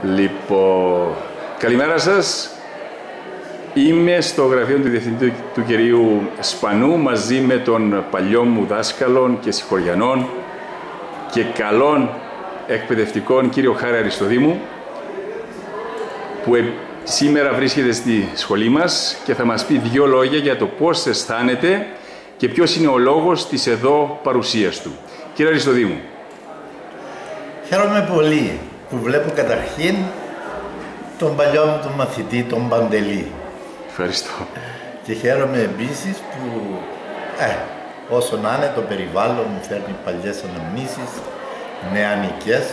Λοιπόν, καλημέρα σας. Είμαι στο γραφείο του Διευθυντή του κυρίου Σπανού μαζί με τον παλιό μου δάσκαλο και συγχωριανών και καλών εκπαιδευτικών κύριο Χάρη Αριστοδήμου, που σήμερα βρίσκεται στη σχολή μας και θα μας πει δύο λόγια για το πώς αισθάνεται και ποιος είναι ο λόγος της εδώ παρουσίας του. Κύριε Αριστοδήμου. Χαίρομαι πολύ που βλέπω καταρχήν τον παλιό μου τον μαθητή, τον Παντελή. Ευχαριστώ. Και χαίρομαι επίσης που όσο να είναι το περιβάλλον μου φέρνει παλιές αναμνήσεις, νεανικές,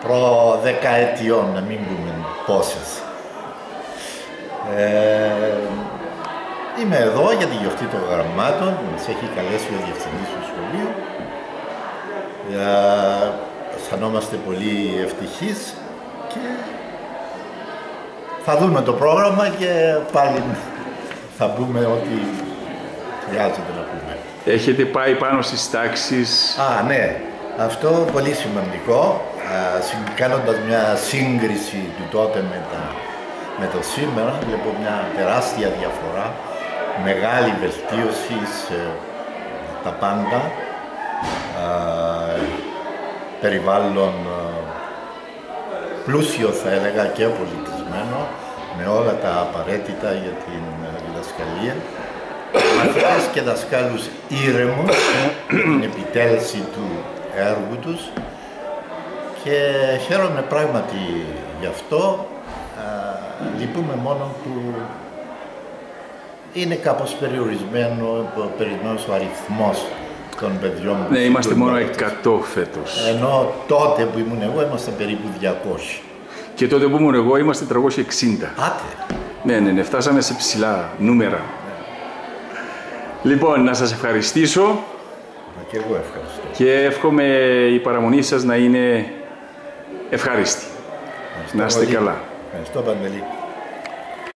προ-δεκαετιών, να μην πούμε πόσες. Είμαι εδώ για τη γιορτή των γραμμάτων, μας έχει καλέσει ο διευθυντής του σχολείου. Αισθανόμαστε πολύ ευτυχείς και θα δούμε το πρόγραμμα και πάλι θα πούμε ό,τι χρειάζεται να πούμε. Έχετε πάει πάνω στις τάξεις. Ναι, αυτό πολύ σημαντικό. Κάνοντας μια σύγκριση του τότε με το σήμερα, βλέπω μια τεράστια διαφορά, μεγάλη βελτίωση σε τα πάντα, περιβάλλον πλούσιο θα έλεγα και πολιτισμένο, με όλα τα απαραίτητα για την διδασκαλία. Μαθητές και δασκάλους ήρεμους για την επιτέλεση του έργου τους και χαίρομαι πράγματι γι' αυτό. Λυπούμε μόνο που είναι κάπως περιορισμένος ο αριθμός των παιδιών. Ναι, είμαστε μόνο 100 φέτος. Ενώ τότε που ήμουν εγώ ήμασταν περίπου 200. Και τότε που ήμουν εγώ είμαστε 360. Άτε. Ναι, φτάσαμε σε ψηλά νούμερα. Λοιπόν, να σας ευχαριστήσω. Και εγώ ευχαριστώ. Και εύχομαι η παραμονή σας να είναι ευχάριστη. Να είστε καλά. Ευχαριστώ, Παντελή.